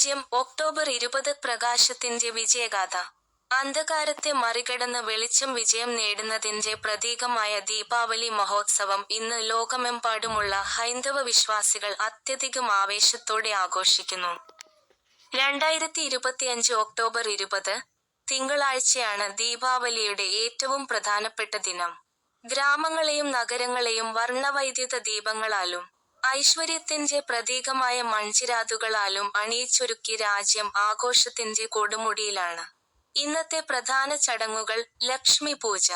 രാജ്യം ഒക്ടോബർ 20 പ്രകാശത്തിന്റെ വിജയഗാഥ. അന്ധകാരത്തെ മറികടന്ന് വെളിച്ചം വിജയം നേടുന്നതിന്റെ പ്രതീകമായ ദീപാവലി മഹോത്സവം ഇന്ന് ലോകമെമ്പാടുമുള്ള ഹൈന്ദവ വിശ്വാസികൾ അത്യധികം ആവേശത്തോടെ ആഘോഷിക്കുന്നു. 2025 ഒക്ടോബർ 20 തിങ്കളാഴ്ചയാണ് ദീപാവലിയുടെ ഏറ്റവും പ്രധാനപ്പെട്ട ദിനം. ഗ്രാമങ്ങളെയും നഗരങ്ങളെയും വർണ്ണവൈദ്യുത ദീപങ്ങളാലും ഐശ്വര്യത്തിന്റെ പ്രതീകമായ മൺചിരാതുകളാലും അണിയിച്ചൊരുക്കി രാജ്യം ആഘോഷത്തിന്റെ കൊടുമുടിയിലാണ്. ഇന്നത്തെ പ്രധാന ചടങ്ങുകൾ: ലക്ഷ്മി പൂജ.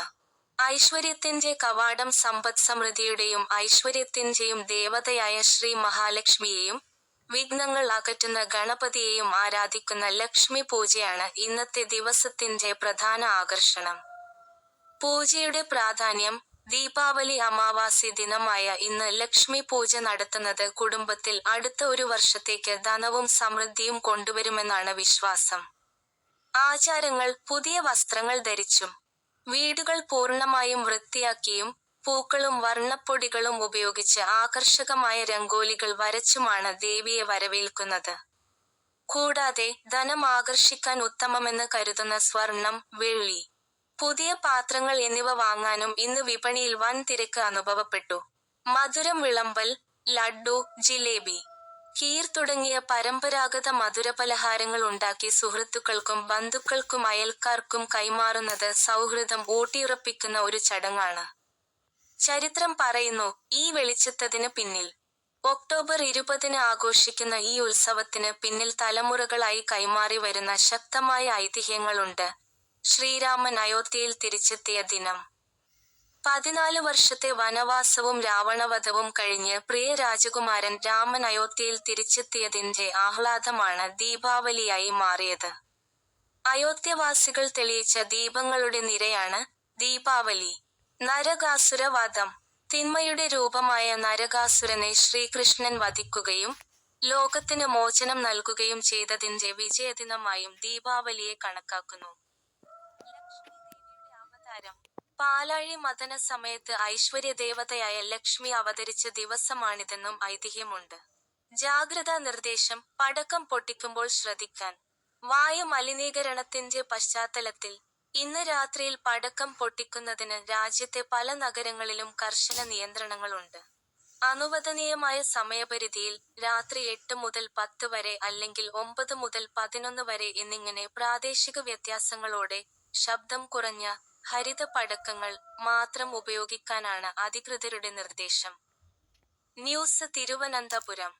ഐശ്വര്യത്തിന്റെ കവാടം സമ്പദ് സമൃദ്ധിയുടെയും ഐശ്വര്യത്തിന്റെയും ദേവതയായ ശ്രീ മഹാലക്ഷ്മിയെയും വിഘ്നങ്ങൾ അകറ്റുന്ന ഗണപതിയെയും ആരാധിക്കുന്ന ലക്ഷ്മി പൂജയാണ് ഇന്നത്തെ ദിവസത്തിന്റെ പ്രധാന ആകർഷണം. പൂജയുടെ പ്രാധാന്യം: ദീപാവലി അമാവാസി ദിനമായ ഇന്ന് ലക്ഷ്മി പൂജ നടത്തുന്നത് കുടുംബത്തിൽ അടുത്ത ഒരു വർഷത്തേക്ക് ധനവും സമൃദ്ധിയും കൊണ്ടുവരുമെന്നാണ് വിശ്വാസം. ആചാരങ്ങൾ: പുതിയ വസ്ത്രങ്ങൾ ധരിച്ചും വീടുകൾ പൂർണ്ണമായും വൃത്തിയാക്കിയും പൂക്കളും വർണ്ണപ്പൊടികളും ഉപയോഗിച്ച് ആകർഷകമായ രംഗോലികൾ വരച്ചുമാണ് ദേവിയെ വരവേൽക്കുന്നത്. കൂടാതെ ധനം ആകർഷിക്കാൻ ഉത്തമമെന്ന് കരുതുന്ന സ്വർണം, വെള്ളി, പുതിയ പാത്രങ്ങൾ എന്നിവ വാങ്ങാനും ഇന്ന് വിപണിയിൽ വൻ തിരക്ക് അനുഭവപ്പെട്ടു. മധുരം വിളമ്പൽ: ലഡ്ഡു, ജിലേബി, ഖീർ തുടങ്ങിയ പരമ്പരാഗത മധുരപലഹാരങ്ങൾ ഉണ്ടാക്കി സുഹൃത്തുക്കൾക്കും ബന്ധുക്കൾക്കും അയൽക്കാർക്കും കൈമാറുന്നത് സൗഹൃദം ഊട്ടിയുറപ്പിക്കുന്ന ഒരു ചടങ്ങാണ്. ചരിത്രം പറയുന്നു, ഈ വെളിച്ചത്തിന് പിന്നിൽ. ഒക്ടോബർ 20 ആഘോഷിക്കുന്ന ഈ ഉത്സവത്തിന് പിന്നിൽ തലമുറകളായി കൈമാറി വരുന്ന ശക്തമായ ഐതിഹ്യങ്ങളുണ്ട്. ശ്രീരാമൻ അയോധ്യയിൽ തിരിച്ചെത്തിയ ദിനം. 14 വർഷത്തെ വനവാസവും രാവണവധവും കഴിഞ്ഞ് പ്രിയ രാജകുമാരൻ രാമൻ അയോധ്യയിൽ തിരിച്ചെത്തിയതിന്റെ ആഹ്ലാദമാണ് ദീപാവലിയായി മാറിയത്. അയോധ്യവാസികൾ തെളിയിച്ച ദീപങ്ങളുടെ നിരയാണ് ദീപാവലി. നരകാസുര വധം. തിന്മയുടെ രൂപമായ നരകാസുരനെ ശ്രീകൃഷ്ണൻ വധിക്കുകയും ലോകത്തിന് മോചനം നൽകുകയും ചെയ്തതിന്റെ വിജയദിനമായും ദീപാവലിയെ കണക്കാക്കുന്നു. ലക്ഷ്മി ദേവിയുടെ അവതാരം. പാലാഴി മഥന സമയത്ത് ഐശ്വര്യദേവതയായ ലക്ഷ്മി അവതരിച്ച ദിവസമാണിതെന്നും ഐതിഹ്യമുണ്ട്. ജാഗ്രതാ നിർദ്ദേശം: പടക്കം പൊട്ടിക്കുമ്പോൾ ശ്രദ്ധിക്കാൻ. വായു മലിനീകരണത്തിന്റെ പശ്ചാത്തലത്തിൽ ഇന്ന് രാത്രിയിൽ പടക്കം പൊട്ടിക്കുന്നതിന് രാജ്യത്തെ പല നഗരങ്ങളിലും കർശന നിയന്ത്രണങ്ങളുണ്ട്. അനുവദനീയമായ സമയപരിധിയിൽ രാത്രി 8 മുതൽ 10 വരെ അല്ലെങ്കിൽ 9 മുതൽ 11 വരെ എന്നിങ്ങനെ പ്രാദേശിക വ്യത്യാസങ്ങളോടെ ശബ്ദം കുറഞ്ഞ, ഹരിത പടക്കങ്ങൾ മാത്രം ഉപയോഗിക്കാനാണ് അധികൃതരുടെ നിർദ്ദേശം. ന്യൂസ് തിരുവനന്തപുരം.